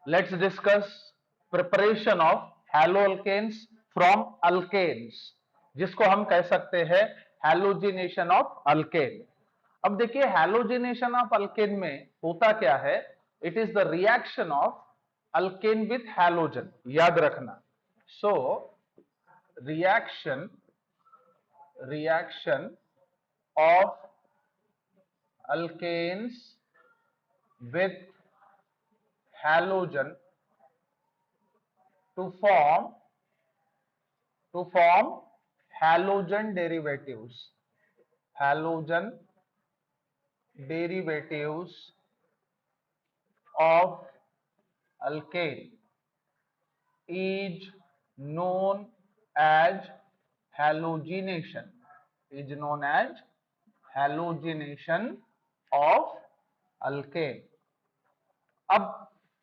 Let's discuss preparation of haloalkanes from alkanes, जिसको हम कह सकते हैं हैलोजिनेशन ऑफ अल्केन। अब देखिए हैलोजिनेशन ऑफ अल्केन में होता क्या है, it is the reaction of alkane with halogen, याद रखना। So reaction of alkanes with halogen to form halogen derivatives of alkane is known as halogenation, of alkane। अब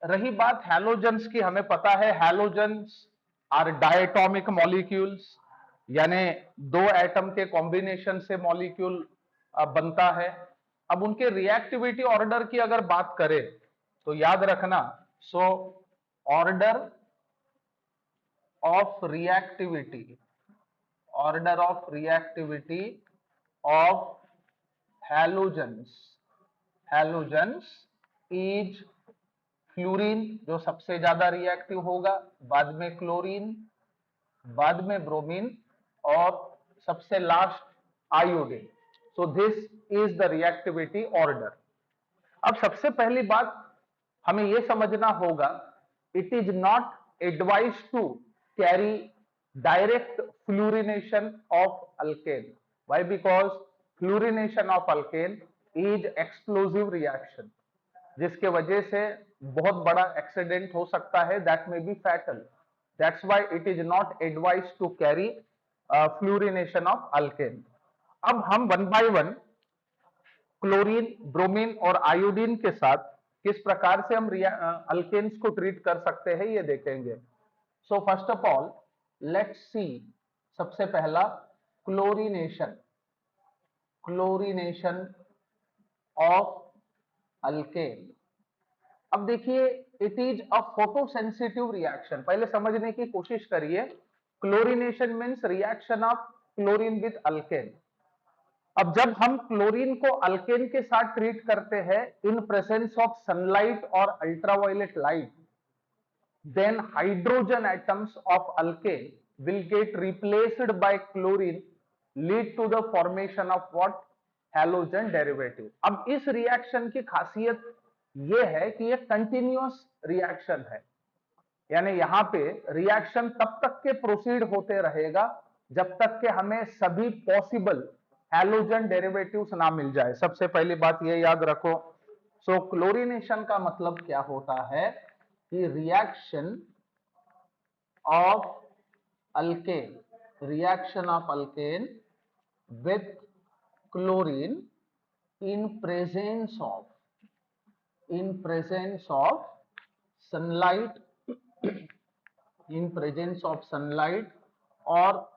रही बात हैलोजेंस की, हमें पता है हैलोजेंस आर डायटोमिक मॉलिक्यूल्स, यानी दो एटम के कॉम्बिनेशन से मॉलिक्यूल बनता है। अब उनके रिएक्टिविटी ऑर्डर की अगर बात करें तो याद रखना, so order of reactivity of halogens is fluorine, जो सबसे ज्यादा रिएक्टिव होगा, बाद में क्लोरीन, बाद में ब्रोमीन, और सबसे last iodine. So this is the reactivity order. अब सबसे पहली बात हमें यह समझना होगा, it is not advise to carry direct fluorination of alkane. Why? Because fluorination of alkane is explosive reaction, जिसके वजह से बहुत बड़ा एक्सीडेंट हो सकता है, that may be fatal. That's why it is not advise to carry fluorination of alkane. अब हम one by one chlorine, bromine और आयोडीन के साथ किस प्रकार से हम अल्केन्स को ट्रीट कर सकते हैं ये देखेंगे। So first of all let's see, सबसे पहला क्लोरीनेशन ऑफ अल्केन। अब देखिए, it is a photosensitive reaction. पहले समझने की कोशिश करिए, chlorination means reaction of chlorine with alkane. अब जब हम क्लोरीन को अल्केन के साथ ट्रीट करते हैं इन प्रेजेंस ऑफ सनलाइट और ultraviolet light, then hydrogen atoms of alkane will get replaced by chlorine, lead to the formation of what? Halogen derivative। अब इस रिएक्शन की खासियत यह है कि यह कंटिन्यूअस रिएक्शन है, यानी यहां पे रिएक्शन तब तक के प्रोसीड होते रहेगा जब तक के हमें सभी पॉसिबल हैलोजन डेरिवेटिव्स ना मिल जाए। सबसे पहली बात ये याद रखो। सो क्लोरीनेशन का मतलब क्या होता है कि reaction of alkane with chlorine in presence of sunlight or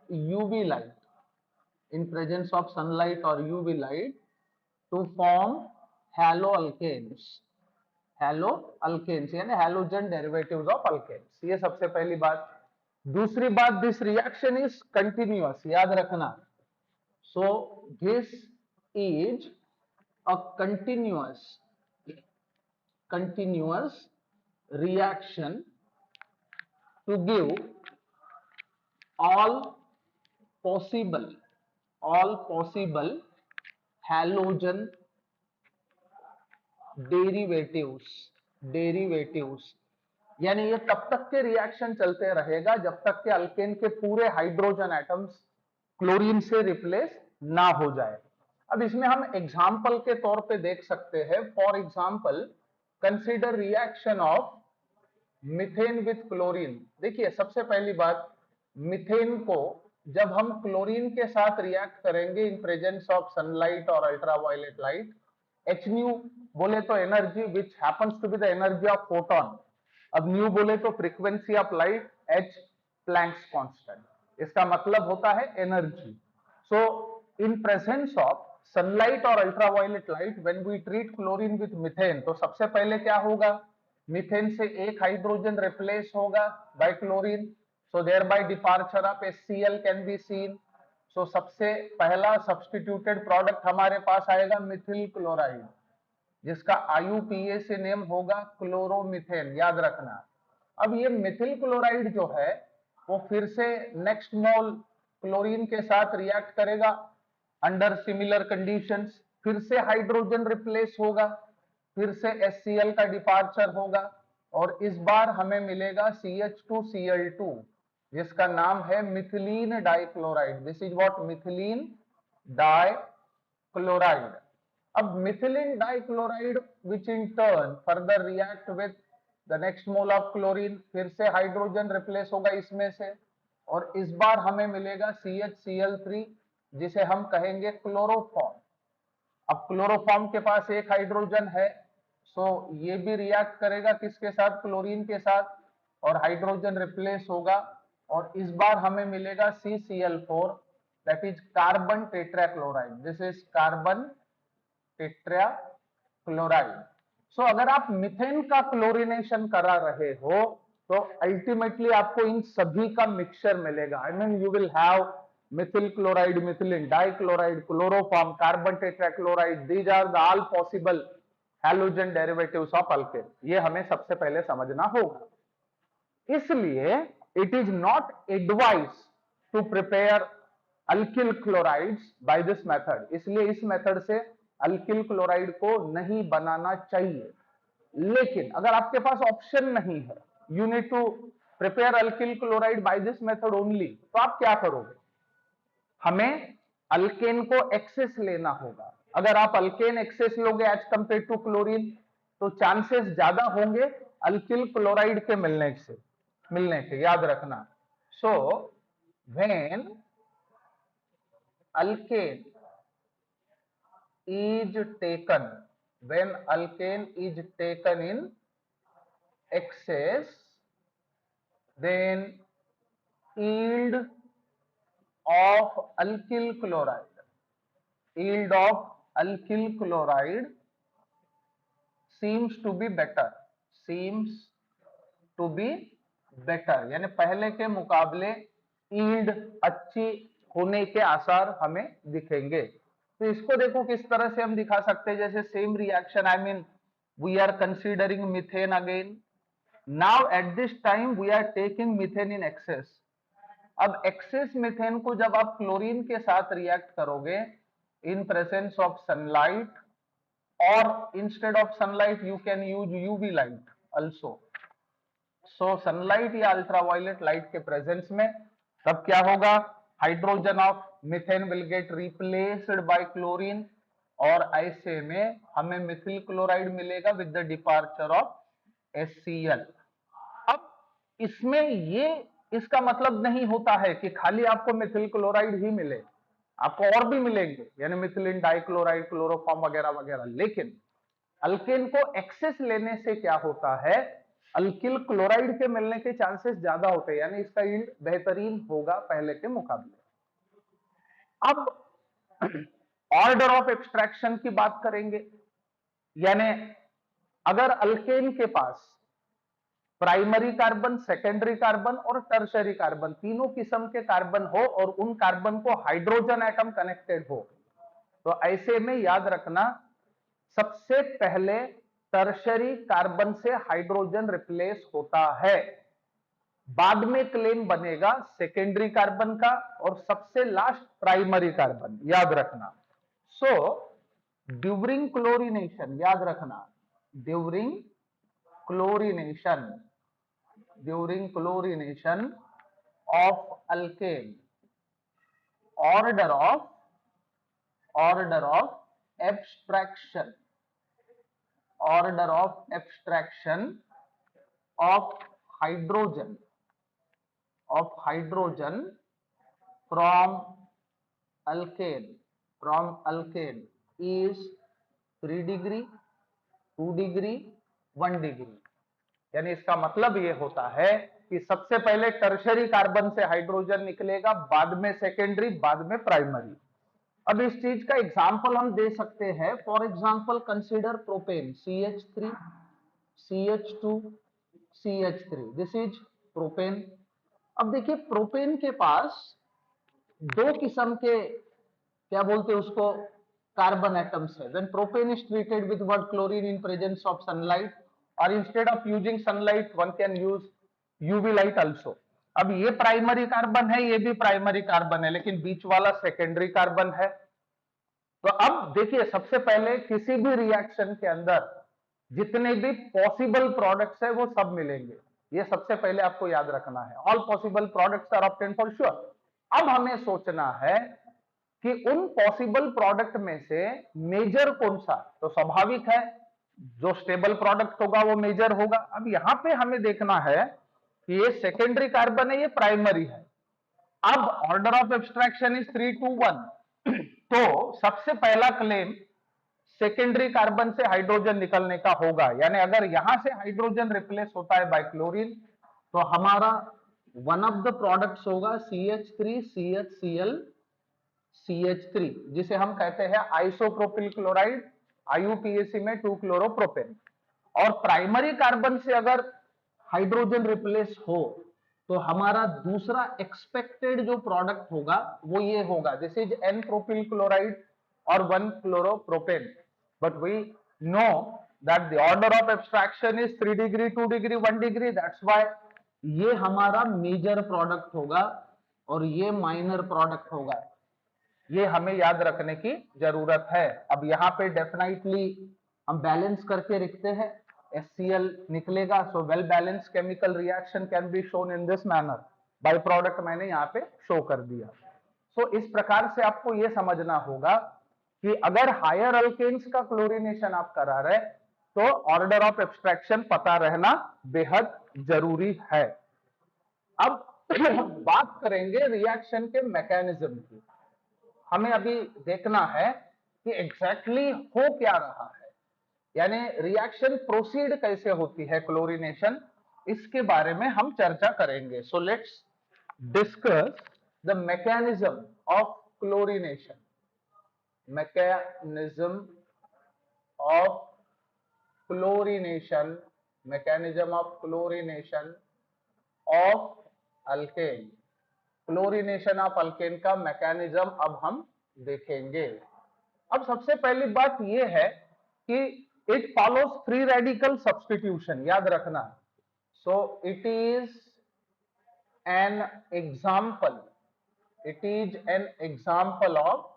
UV light, to form haloalkanes यानी halogen derivatives of alkanes। ये सबसे पहली बात। दूसरी बात, दिस रिएक्शन इज कंटिन्यूअस, याद रखना। सो this is a continuous reaction to give all possible halogen derivatives, यानी ये तब तक के रिएक्शन चलते रहेगा जब तक के अल्केन के पूरे हाइड्रोजन एटम्स क्लोरीन से रिप्लेस ना हो जाए। अब इसमें हम एग्जाम्पल के तौर पे देख सकते हैं। For example consider reaction of methane with chlorine. देखिए, सबसे पहली बात, मिथेन को जब हम क्लोरीन के साथ रिएक्ट करेंगे इन प्रेजेंस ऑफ सनलाइट और अल्ट्रावायलेट लाइट, एच न्यू बोले तो energy which happens to be the energy of photon. अब न्यू बोले तो frequency of light, h Planck's constant. इसका मतलब होता है energy. So in presence of sunlight और ultraviolet light when we treat chlorine with methane, तो सबसे पहले क्या होगा, मीथेन से एक हाइड्रोजन रिप्लेस होगा by chlorine, so thereby departure of HCl can be seen. So सबसे पहला सब्स्टिट्यूटेड प्रोडक्ट हमारे पास आएगा मिथिल क्लोराइड, जिसका IUPAC से नेम होगा क्लोरोमीथेन, याद रखना। अब ये मिथिल क्लोराइड जो है वो फिर से नेक्स्ट मोल क्लोरीन के साथ रिएक्ट करेगा अंडर सिमिलर कंडीशंस, फिर से हाइड्रोजन रिप्लेस होगा, फिर से HCl का डिपार्चर होगा और इस बार हमें मिलेगा CH2Cl2, जिसका नाम है methylene dichloride. This is what, methylene dichloride. अब methylene dichloride which in turn further react with the next mole of chlorine, फिर से हाइड्रोजन रिप्लेस होगा इसमें से और इस बार हमें मिलेगा CHCl3, जिसे हम कहेंगे क्लोरोफॉर्म। अब क्लोरोफॉर्म के पास एक हाइड्रोजन है, सो ये भी रिएक्ट करेगा किसके साथ, क्लोरीन के साथ, और हाइड्रोजन रिप्लेस होगा और इस बार हमें मिलेगा CCl4, that is carbon tetrachloride. This is carbon tetrachloride. So अगर आप मीथेन का क्लोरीनेशन करा रहे हो तो अल्टीमेटली आपको इन सभी का मिक्सचर मिलेगा। I mean you will have methyl chloride, methylene dichloride, chloroform, carbon tetrachloride, these are the all possible halogen derivatives of alkane। ये हमें सबसे पहले समझना होगा। इसलिए it is not advised to prepare alkyl chlorides by this method, इसलिए इस method से अल्किल क्लोराइड को नहीं बनाना चाहिए। लेकिन अगर आपके पास ऑप्शन नहीं है, you need to prepare alkyl chloride by this method only, तो आप क्या करोगे, हमें अल्केन को एक्सेस लेना होगा। अगर आप अल्केन एक्सेस लोगे एज कंपेयर टू क्लोरीन, तो चांसेस ज्यादा होंगे अल्किल क्लोराइड के मिलने के, याद रखना। So when alkane is taken, when alkane is taken in excess, then yield of alkyl chloride seems to be better, यानी पहले के मुकाबले यील्ड अच्छी होने के आसार हमें दिखेंगे। तो इसको देखो किस तरह से हम दिखा सकते हैं, जैसे same reaction, I mean we are considering methane again, now at this time we are taking methane in excess. अब एक्सेस मीथेन को जब आप क्लोरीन के साथ रिएक्ट करोगे इन प्रेजेंस ऑफ सनलाइट, और instead of sunlight you can use UV light also, so sunlight या ultraviolet light के प्रेजेंस में, तब क्या होगा, hydrogen of methane will get replaced by chlorine और ऐसे में हमें मिथिल क्लोराइड मिलेगा with the departure of HCl। अब इसमें ये इसका मतलब नहीं होता है कि खाली आपको मिथिल क्लोराइड ही मिले, आपको और भी मिलेंगे, यानी मिथिलीन डाइक्लोराइड, क्लोरोफॉर्म वगैरह वगैरह। लेकिन अल्केन को एक्सेस लेने से क्या होता है, अल्किल क्लोराइड के मिलने के चांसेस ज्यादा होते हैं, यानी इसका यील्ड बेहतरीन होगा पहले के मुकाबले। अब ऑर्डर ऑफ एक्सट्रैक्शन की बात करेंगे, यानी अगर अल्केन के पास प्राइमरी कार्बन, सेकेंडरी कार्बन और टर्शरी कार्बन, तीनों किस्म के कार्बन हो और उन कार्बन को हाइड्रोजन एटम कनेक्टेड हो, तो ऐसे में याद रखना सबसे पहले टर्शरी कार्बन से हाइड्रोजन रिप्लेस होता है, बाद में क्लेम बनेगा सेकेंडरी कार्बन का और सबसे लास्ट प्राइमरी कार्बन, याद रखना। सो ड्यूरिंग क्लोरीनेशन, याद रखना, during chlorination of alkane, order of abstraction of hydrogen from alkane is 3 degree, 2 degree, 1 degree. यानी इसका मतलब ये होता है कि सबसे पहले टर्शरी कार्बन से हाइड्रोजन निकलेगा, बाद में सेकेंडरी, बाद में प्राइमरी। अब इस चीज का एग्जांपल हम दे सकते हैं, for example consider propane CH3, CH2 CH3, this is propane. अब देखिए प्रोपेन के पास दो किस्म के, क्या बोलते हैं उसको, कार्बन एटम्स है। When propane is treated with what, chlorine, in presence of sunlight, और instead of using sunlight one can use UV light also. अब ये प्राइमरी कार्बन है, ये भी प्राइमरी कार्बन है, लेकिन बीच वाला सेकेंडरी कार्बन है। तो अब देखिए सबसे पहले किसी भी रिएक्शन के अंदर जितने भी पॉसिबल प्रोडक्ट्स है वो सब मिलेंगे, ये सबसे पहले आपको याद रखना है। All possible products are obtained for sure. अब हमें सोचना है कि उन पॉसिबल प्रोडक्ट में से मेजर कौन सा, तो स्वाभाविक है जो स्टेबल प्रोडक्ट होगा वो मेजर होगा। अब यहां पे हमें देखना है कि ये सेकेंडरी कार्बन है, ये प्राइमरी है। अब order of abstraction is 3 to 1। तो सबसे पहला क्लेम सेकेंडरी कार्बन से हाइड्रोजन निकलने का होगा, यानी अगर यहां से हाइड्रोजन रिप्लेस होता है बाय क्लोरीन, तो हमारा वन ऑफ द प्रोडक्ट्स होगा CH3 CHCl CH3, जिसे हम कहते हैं आइसोप्रोपिल क्लोराइड, IUPAC में 2 क्लोरोप्रोपेन। और प्राइमरी कार्बन से अगर हाइड्रोजन रिप्लेस हो तो हमारा दूसरा एक्सपेक्टेड जो प्रोडक्ट होगा वो ये होगा, this is N propyl chloride और 1 chloropropane. But we know that the order of abstraction is 3 degree 2 degree 1 degree, that's why ये हमारा मेजर प्रोडक्ट होगा और ये माइनर प्रोडक्ट होगा। ये हमें याद रखने की जरूरत है। अब यहाँ पे डेफिनेटली हम बैलेंस करके रखते हैं, HCl निकलेगा, so well balance chemical reaction can be shown in this manner. By product मैंने यहाँ पे शो कर दिया। सो इस प्रकार से आपको ये समझना होगा कि अगर हायर अल्केन्स का क्लोरीनेशन आप करा रहे तो ऑर्डर ऑफ एब्स्ट्रैक्शन पता रहना बेहद जरूरी है। अब बात करेंगे रिएक्शन के मैकेनिज्म की। हमें अभी देखना है कि एग्जैक्टली हो क्या रहा है, यानी रिएक्शन प्रोसीड कैसे होती है, क्लोरीनेशन, इसके बारे में हम चर्चा करेंगे। So let's discuss the mechanism of chlorination. Mechanism of chlorination, mechanism of chlorination of alkane. Chlorination of alkane का मैकेनिज्म अब हम देखेंगे। अब सबसे पहली बात यह है कि it follows free radical substitution, याद रखना। So it is an example, it is an example of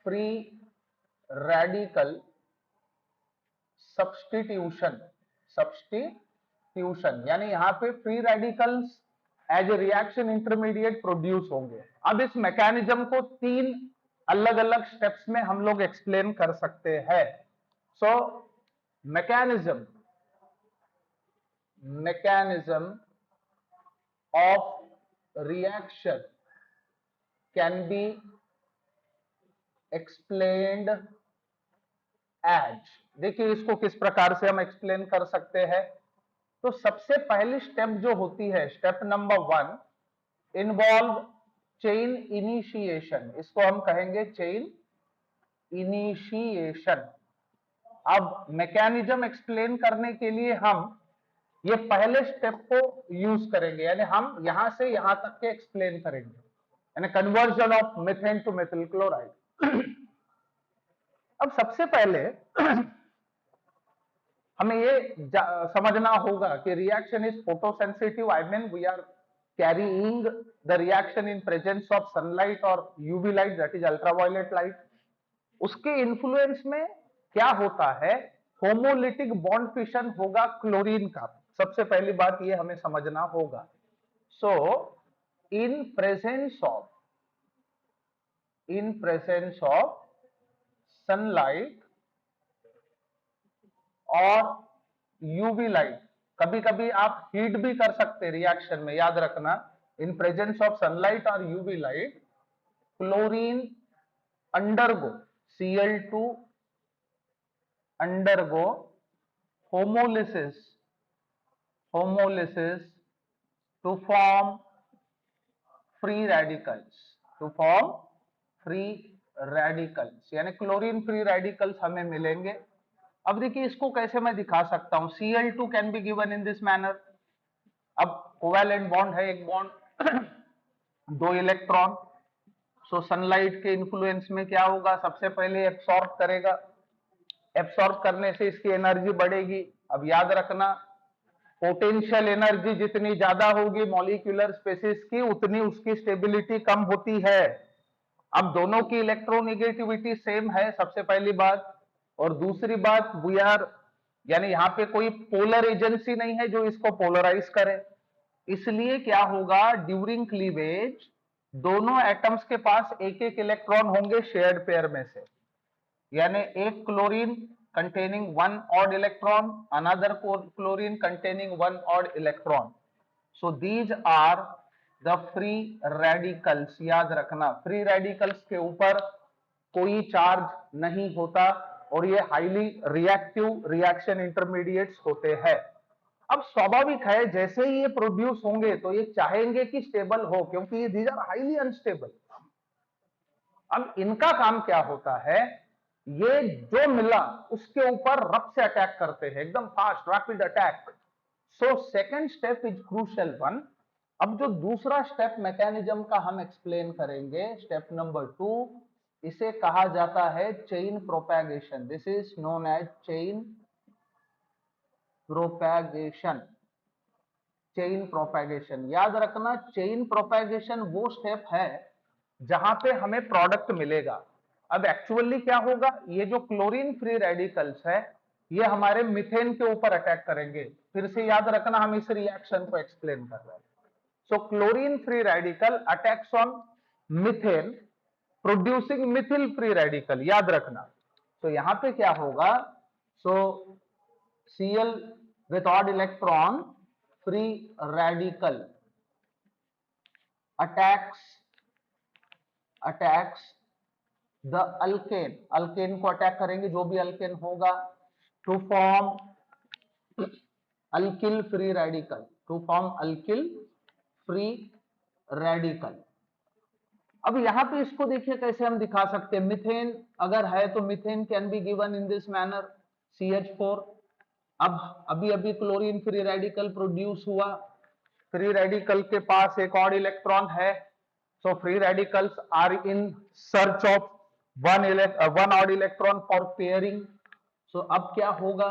free radical substitution. Substitution यानी यहां पे free radicals as a reaction intermediate produce होंगे। अब इस मैकेनिज्म को 3 अलग अलग स्टेप्स में हम लोग एक्सप्लेन कर सकते हैं। So mechanism of reaction can be explained as, देखिए इसको किस प्रकार से हम एक्सप्लेन कर सकते हैं। तो सबसे पहली स्टेप जो होती है, step number 1, involve chain initiation, इसको हम कहेंगे चेन इनिशिएशन। अब मैकेनिज्म एक्सप्लेन करने के लिए हम ये पहले स्टेप को यूज करेंगे, यानी हम यहां से यहां तक के एक्सप्लेन करेंगे, यानी conversion of methane to methyl chloride. अब सबसे पहले हमें ये समझना होगा कि reaction is photosensitive, I mean we are carrying the reaction in presence of sunlight और UV light, that is ultraviolet light. उसके इन्फ्लुएंस में क्या होता है, होमोलिटिक बॉन्ड फिशन होगा क्लोरीन का। सबसे पहली बात ये हमें समझना होगा। So in presence of sunlight और यूवी लाइट, कभी कभी आप हीट भी कर सकते रिएक्शन में, याद रखना। इन प्रेजेंस ऑफ सनलाइट और UV light, chlorine undergo Cl2 undergo homolysis to form free radicals, यानी क्लोरीन फ्री रेडिकल्स हमें मिलेंगे। अब देखिए इसको कैसे मैं दिखा सकता हूं, Cl2 can be given in this manner. अब कोवैलेंट बॉन्ड है, एक बॉन्ड 2 इलेक्ट्रॉन। सो सनलाइट के इन्फ्लुएंस में क्या होगा, सबसे पहले एब्सॉर्ब करेगा, एब्सॉर्ब करने से इसकी एनर्जी बढ़ेगी। अब याद रखना, पोटेंशियल एनर्जी जितनी ज्यादा होगी मॉलिक्यूलर स्पेसिस की, उतनी उसकी स्टेबिलिटी कम होती है। अब दोनों की इलेक्ट्रोनेगेटिविटी सेम है, सबसे पहली बात। और दूसरी बात, वी आर, यानी यहाँ पे कोई पोलर एजेंसी नहीं है जो इसको पोलराइज करे। इसलिए क्या होगा, ड्यूरिंग क्लीवेज दोनों एटम्स के पास एक एक इलेक्ट्रॉन होंगे शेयर्ड पेयर में से, यानी एक chlorine containing one odd electron, another chlorine containing one odd electron. So these are the free radicals. याद रखना, फ्री रेडिकल्स के ऊपर कोई चार्ज नहीं होता और ये हाईली रिएक्टिव रिएक्शन इंटरमीडिएट्स होते हैं। अब स्वाभाविक है जैसे ही ये प्रोड्यूस होंगे तो ये चाहेंगे कि स्टेबल हो, क्योंकि ये दीज आर हाईली अनस्टेबल। अब इनका काम क्या होता है, ये जो मिला उसके ऊपर रफ से अटैक करते हैं, एकदम fast rapid attack. So second step is crucial one. अब जो दूसरा स्टेप मैकेनिज्म का हम एक्सप्लेन करेंगे, स्टेप नंबर 2, इसे कहा जाता है chain propagation. This is known as chain propagation. Chain propagation, याद रखना, चेन प्रोपैगेशन वो स्टेप है जहां पे हमें प्रोडक्ट मिलेगा। अब एक्चुअली क्या होगा, ये जो क्लोरीन फ्री रेडिकल्स है ये हमारे मीथेन के ऊपर अटैक करेंगे। फिर से याद रखना, हम इस रिएक्शन को एक्सप्लेन कर रहे हैं। So chlorine free radical attacks on methane producing methyl free radical, याद रखना। तो यहां पे क्या होगा, so Cl with odd electron free radical attacks the alkane, alkane को अटैक करेंगे, जो भी अल्केन होगा, to form alkyl free radical, to form alkyl free radical. अब यहां पे इसको देखिए कैसे हम दिखा सकते हैं, मिथेन अगर है तो methane can be given in this manner CH4। अब अभी अभी क्लोरीन फ्री रेडिकल प्रोड्यूस हुआ, फ्री रेडिकल के पास एक और इलेक्ट्रॉन है, so free radicals are in search of one odd electron for pairing. So अब क्या होगा,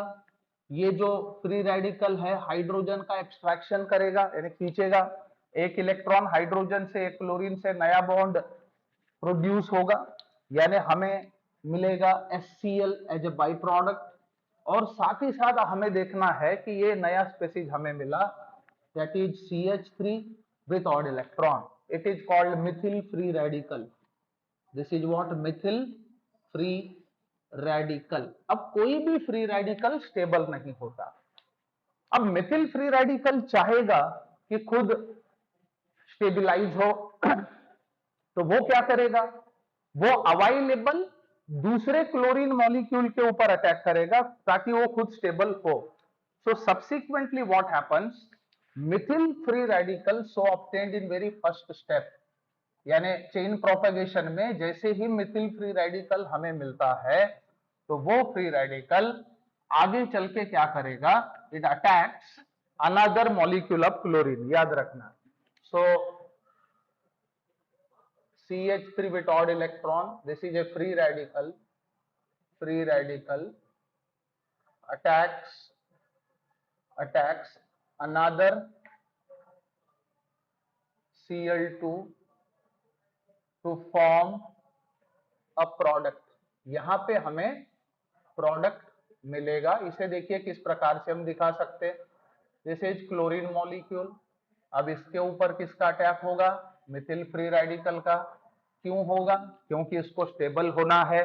ये जो फ्री रेडिकल है हाइड्रोजन का एक्सट्रैक्शन करेगा, यानी खींचेगा एक इलेक्ट्रॉन हाइड्रोजन से, एक क्लोरीन से, नया बॉन्ड प्रोड्यूस होगा, यानी हमें मिलेगा HCl as a by product. और साथ ही साथ हमें देखना है कि ये नया स्पेसीज हमें मिला, that is CH3 with odd electron. It is called methyl free radical. This is what methyl free radical. अब कोई भी फ्री रेडिकल स्टेबल नहीं होता। अब मिथिल फ्री रेडिकल चाहेगा कि खुद स्टेबिलाईज हो तो वो क्या करेगा, वो अवेलेबल दूसरे क्लोरीन मॉलिक्यूल के ऊपर अटैक करेगा ताकि वो खुद स्टेबल हो। So subsequently what happens, methyl free radical so obtained in very first step, यानी चेन प्रोपेगेशन में जैसे ही मिथिल फ्री रेडिकल हमें मिलता है तो वो फ्री रेडिकल आगे चल के क्या करेगा, it attacks another molecule of chlorine, याद रखना। सो CH3 with odd electron, this is a free radical attacks another Cl2 to form a product। यहां पे हमें प्रोडक्ट मिलेगा। इसे देखिए किस प्रकार से हम दिखा सकते हैं, दिस इज क्लोरीन मॉलिक्यूल। अब इसके ऊपर किसका अटैक होगा, मिथिल फ्री रेडिकल का। क्यों होगा, क्योंकि इसको स्टेबल होना है।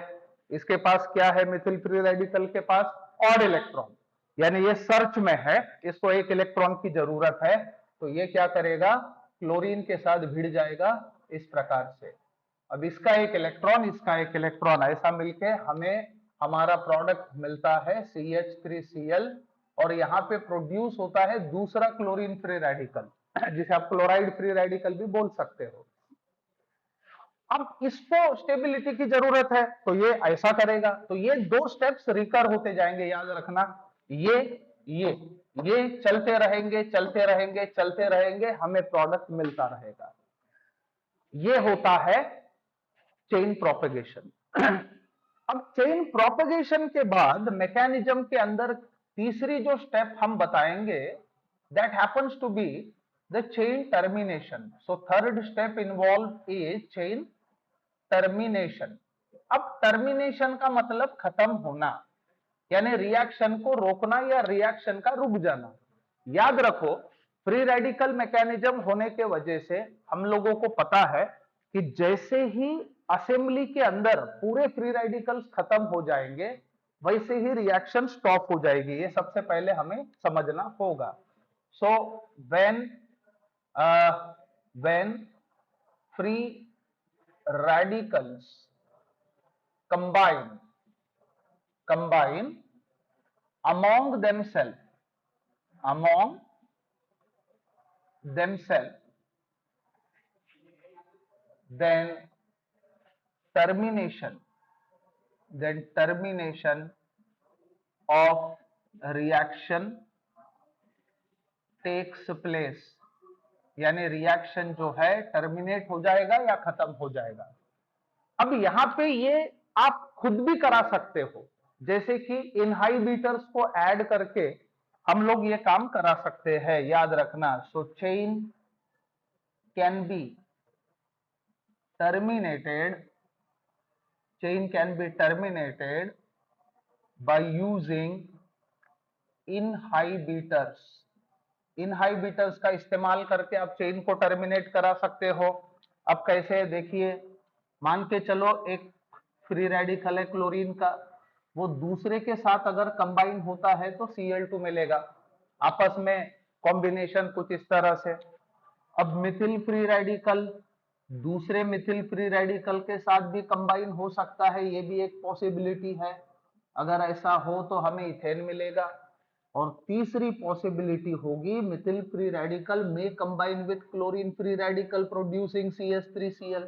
इसके पास क्या है, मिथिल फ्री रेडिकल के पास ऑड इलेक्ट्रॉन, यानी ये सर्च में है, इसको एक इलेक्ट्रॉन की जरूरत है, तो ये क्या करेगा, क्लोरीन के साथ भिड़ जाएगा इस प्रकार से। अब इसका एक इलेक्ट्रॉन, इसका एक इलेक्ट्रॉन, ऐसा मिलके हमें हमारा प्रोडक्ट मिलता है CH3Cl, और यहाँ पे प्रोड्यूस होता है दूसरा क्लोरीन फ्री रेडिकल, जिसे आप क्लोराइड फ्री रेडिकल भी बोल सकते हो। अब इसको स्टेबिलिटी की जरूरत है तो ये ऐसा करेगा, तो ये दो स्टेप्स रिकर होते जाएंगे, याद रखना। ये ये ये चलते रहेंगे चलते रहेंगे चलते रहेंगे, हमें प्रोडक्ट मिलता रहेगा। ये होता है चेन प्रोपेगेशन। अब चेन प्रोपेगेशन के बाद मैकेनिज्म के अंदर तीसरी जो स्टेप हम बताएंगे, that happens to be the chain termination. So third step involve is chain termination. अब टर्मिनेशन का मतलब खत्म होना, यानी रिएक्शन को रोकना या रिएक्शन का रुक जाना। याद रखो, फ्री रेडिकल मैकेनिज्म होने के वजह से हम लोगों को पता है कि जैसे ही असेंबली के अंदर पूरे फ्री रेडिकल्स खत्म हो जाएंगे, वैसे ही रिएक्शन स्टॉप हो जाएगी। ये सबसे पहले हमें समझना होगा। So when free radicals combine among themselves, then termination of reaction takes place, यानी रिएक्शन जो है टर्मिनेट हो जाएगा या खत्म हो जाएगा। अब यहां पे ये आप खुद भी करा सकते हो, जैसे कि इनहाइबिटर्स को ऐड करके हम लोग ये काम करा सकते हैं, याद रखना। So chain can be terminated by using inhibitors का इस्तेमाल करके आप चेन को टर्मिनेट करा सकते हो। अब कैसे, देखिए, मान के चलो एक फ्री रेडिकल है क्लोरीन का, वो दूसरे के साथ अगर कंबाइन होता है तो Cl2 मिलेगा, आपस में कॉम्बिनेशन कुछ इस तरह से। अब मिथिल फ्री रेडिकल दूसरे मिथिल फ्री रेडिकल के साथ भी कंबाइन हो सकता है, ये भी एक पॉसिबिलिटी है। अगर ऐसा हो तो हमें इथेन मिलेगा। और तीसरी पॉसिबिलिटी होगी मिथिल फ्री रेडिकल में combine with chlorine free radical producing CH3Cl।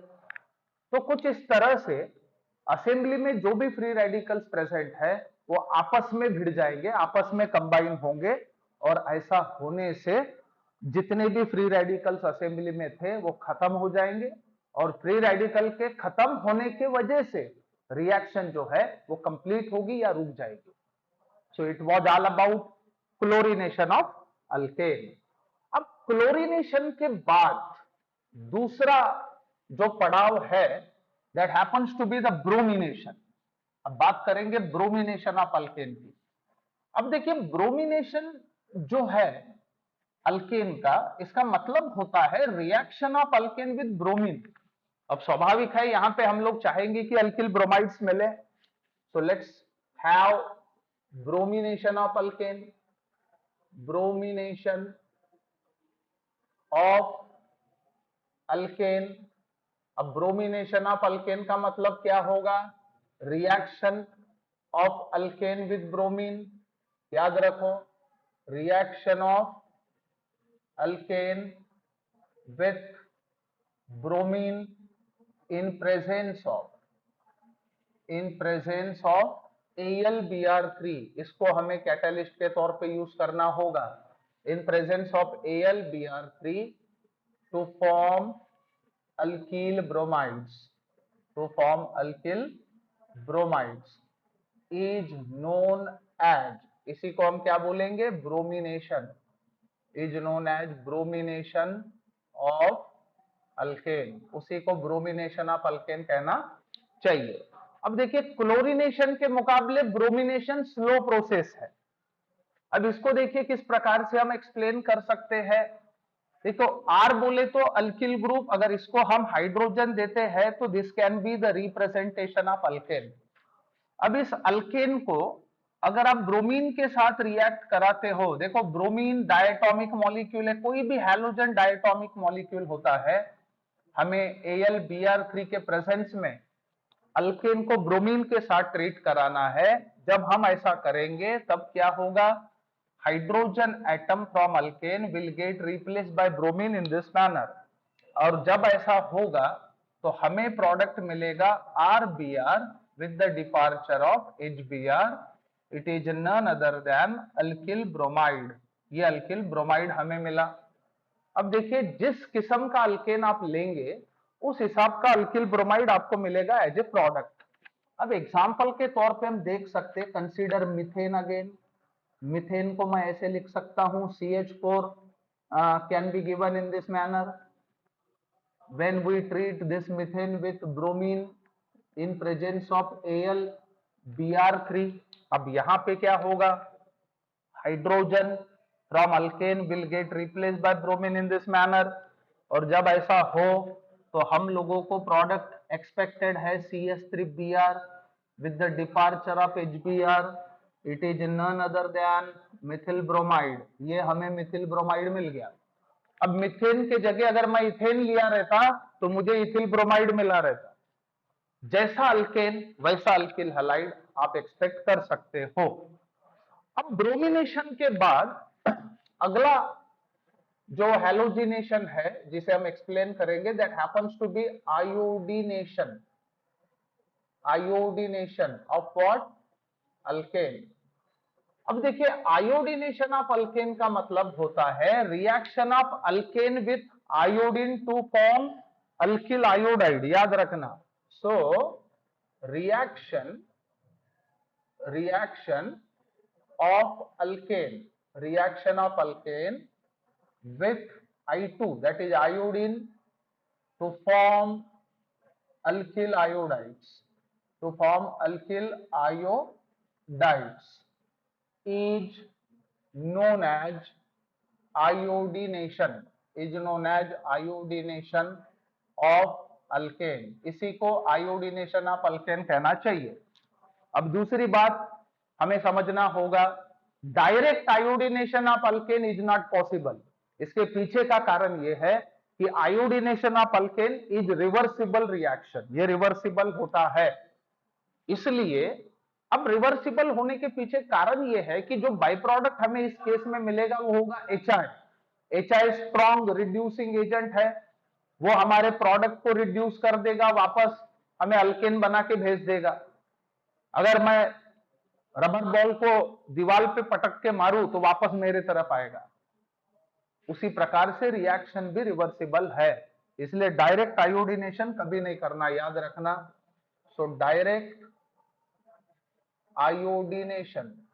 तो कुछ इस तरह से असेंबली में जो भी फ्री रेडिकल्स प्रेजेंट है वो आपस में भिड़ जाएंगे, आपस में कंबाइन होंगे, और ऐसा होने से जितने भी फ्री रेडिकल्स असेंबली में थे वो खत्म हो जाएंगे, और फ्री रेडिकल के खत्म होने के वजह से रिएक्शन जो है वो कंप्लीट होगी या रुक जाएगी। So it was all about chlorination of alkane. अब क्लोरीनेशन के बाद दूसरा जो पड़ाव है, that happens to be the bromination. अब बात करेंगे ब्रोमिनेशन ऑफ अल्केन की। अब देखिए, ब्रोमिनेशन जो है अल्केन का, इसका मतलब होता है reaction of alkane with bromine. अब स्वाभाविक है, यहां पे हम लोग चाहेंगे कि अल्किल ब्रोमाइड्स मिले, so let's have bromination of alkane, bromination of alkane. अब ब्रोमिनेशन ऑफ अल्केन का मतलब क्या होगा, reaction of alkane with bromine. याद रखो, reaction of alkane with bromine in presence of AlBr3। इसको हमें कैटलिस्ट के तौर पे यूज करना होगा। In presence of AlBr3 to form alkyl bromides is known as, इसी को हम क्या बोलेंगे, bromination. Is known as bromination of alkane, उसी को ब्रोमिनेशन ऑफ अल्केन कहना चाहिए। अब देखिए, क्लोरीनेशन के मुकाबले ब्रोमिनेशन स्लो प्रोसेस है। अब इसको देखिए किस प्रकार से हम एक्सप्लेन कर सकते हैं। देखो, R बोले तो अल्किल ग्रुप, अगर इसको हम हाइड्रोजन देते हैं तो this can be the representation of alkane. अब इस अल्केन को अगर आप ब्रोमीन के साथ रिएक्ट कराते हो, देखो ब्रोमीन डायटोमिक मॉलिक्यूल है, कोई भी हैलोजन डायटोमिक मॉलिक्यूल होता है, हमें AlBr3 के प्रेजेंस में अल्केन को ब्रोमीन के साथ ट्रीट कराना है। जब हम ऐसा करेंगे तब क्या होगा, hydrogen atom from alkane will get replaced bye bromine in this manner. और जब ऐसा होगा तो हमें प्रोडक्ट मिलेगा RBr with the departure of HBr. It is none other than alkyl bromide. ये अल्किल ब्रोमाइड हमें मिला। अब देखिए जिस किस्म का अल्केन आप लेंगे उस हिसाब का अल्किल ब्रोमाइड आपको मिलेगा एज ए प्रोडक्ट। अब एग्जांपल के तौर पे हम देख सकते हैं, कंसीडर मीथेन अगेन। मीथेन को मैं ऐसे लिख सकता हूं, CH4 can be given in this manner when we treat this methane with bromine in presence of AlBr3। अब यहां पे क्या होगा, hydrogen from alkane will get replace by bromine in this manner. और जब ऐसा हो तो हम लोगों को प्रोडक्ट एक्सपेक्टेड है CH3Br with the departure of HBr, it is none other than Mithil bromide. ये हमें मिथिल ब्रोमाइड मिल गया। अब मिथेन के जगह अगर मैं इथेन लिया रहता तो मुझे इथिल ब्रोमाइड मिला रहता। जैसा अल्केन वैसा अल्किल हैलाइड आप एक्सपेक्ट कर सकते हो। अब ब्रोमिनेशन के बाद अगला जो हैलोजिनेशन है जिसे हम एक्सप्लेन करेंगे, that happens to be iodination. Iodination of what, alkane. अब देखिए आयोडीनेशन ऑफ अल्केन का मतलब होता है reaction of alkane with iodine to form alkyl iodide, याद रखना। So reaction of alkane with I2, that is iodine, to form alkyl iodides, is known as iodination, of alkane। इसी को iodination of alkane कहना चाहिए। अब दूसरी बात हमें समझना होगा, direct iodination of alkane is not possible. इसके पीछे का कारण यह है कि iodination of alkane is reversible reaction, ये रिवर्सिबल होता है। इसलिए अब रिवर्सिबल होने के पीछे कारण यह है कि जो बाई प्रोडक्ट हमें इस केस में मिलेगा वो होगा HI। HI strong reducing agent है, वो हमारे प्रोडक्ट को रिड्यूस कर देगा, वापस हमें अल्केन बना के भेज देगा। अगर मैं रबर बॉल को दीवार पे पटक के मारूं तो वापस मेरे तरफ आएगा। उसी प्रकार से रिएक्शन भी रिवर्सिबल है, इसलिए डायरेक्ट आयोडीनेशन कभी नहीं करना, याद रखना। So direct iodination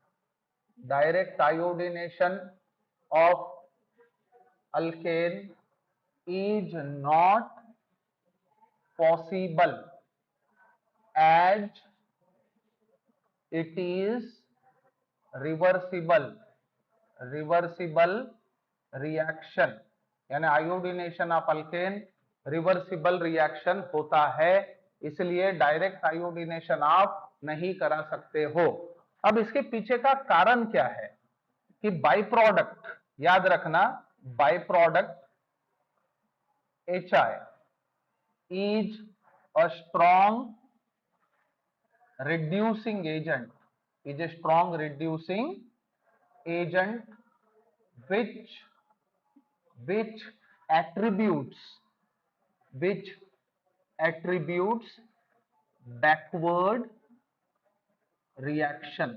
of alkane is not possible as it is reversible reaction, यानी iodination of alkane reversible reaction होता है, इसलिए डायरेक्ट आयोडीनेशन आप नहीं करा सकते हो। अब इसके पीछे का कारण क्या है कि बाई प्रोडक्ट, याद रखना, by product HI is a strong reducing agent, which attributes backward reaction।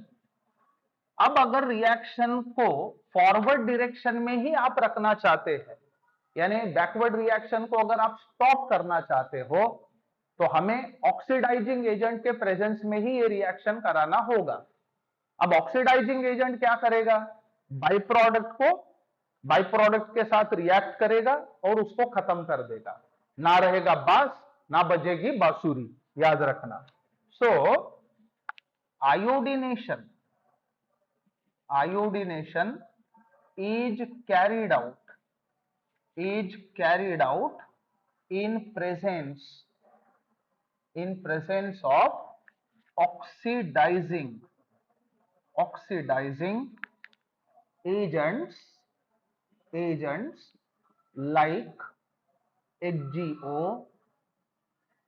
अब अगर रिएक्शन को फॉरवर्ड डायरेक्शन में ही आप रखना चाहते हैं, यानी बैकवर्ड रिएक्शन को अगर आप स्टॉप करना चाहते हो, तो हमें ऑक्सीडाइजिंग एजेंट के प्रेजेंस में ही ये रिएक्शन कराना होगा। अब ऑक्सीडाइजिंग एजेंट क्या करेगा, बाई प्रोडक्ट के साथ रिएक्ट करेगा और उसको खत्म कर देगा, ना रहेगा बांस ना बजेगी बांसुरी, याद रखना। सो iodination is carried out in presence of oxidizing agents like HgO,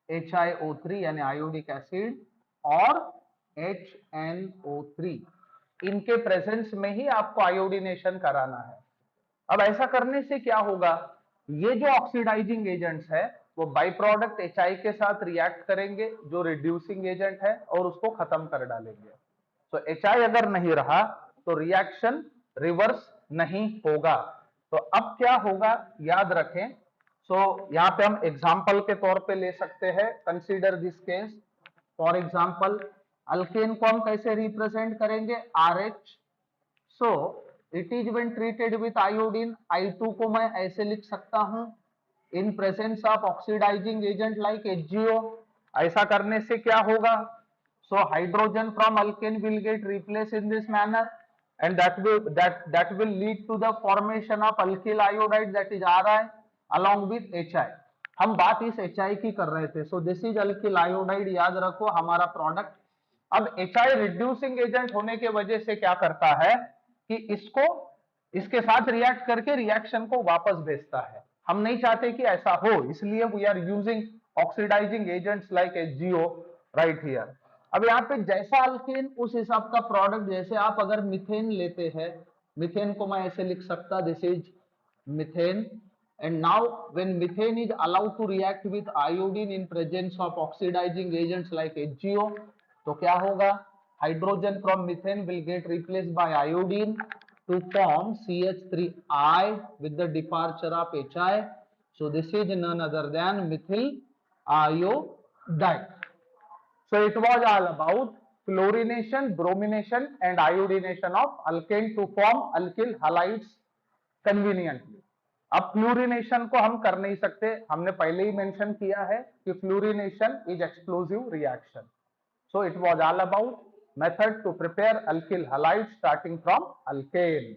HiO3 यानी आयोडिक एसिड और HNO3, इनके प्रेजेंस में ही आपको आयोडीनेशन कराना है। अब ऐसा करने से क्या होगा, ये जो ऑक्सीडाइजिंग एजेंट्स है वो बाई प्रोडक्ट HI के साथ रिएक्ट करेंगे जो रिड्यूसिंग एजेंट है और उसको खत्म कर डालेंगे। तो HI अगर नहीं रहा तो रिएक्शन रिवर्स नहीं होगा। तो अब क्या होगा याद रखें। यहाँ पे हम एग्जांपल के तौर पे ले सकते हैं, consider this case. For example alkane को हम कैसे रिप्रेजेंट करेंगे, RH। So it is when treated with iodine, I2 को मैं ऐसे लिख सकता हूं, in presence of oxidising agent like HgO। ऐसा करने से क्या होगा, so hydrogen from alkane will get replaced in this manner, and that will lead to the formation of alkyl iodide, that is Ri, along with HI। हम बात इस HI की कर रहे थे। सो दिस इज alkyl iodide, याद रखो हमारा प्रोडक्ट। अब HI रिड्यूसिंग एजेंट होने के वजह से क्या करता है कि इसको इसके साथ रिएक्ट करके रिएक्शन को वापस भेजता है। हम नहीं चाहते कि ऐसा हो, इसलिए we are using oxidising agents like HgO right here. अब यहाँ पे जैसा अल्केन उस हिसाब का प्रोडक्ट, जैसे आप अगर मीथेन लेते हैं, मीथेन को मैं ऐसे लिख सकता, this is methane, and now when methane is allowed to react with iodine in presence of oxidizing agents like HgO, तो क्या होगा, hydrogen from methane will get replaced by iodine to form CH3I with the departure of HI. So this is none other than methyl iodide. So it was all about chlorination, bromination and iodination of alkane to form alkyl halides conveniently. अब fluorination को हम कर नहीं सकते, हमने पहले ही mention किया है कि fluorination is explosive reaction. So it was all about method to prepare alkyl halide starting from alkane.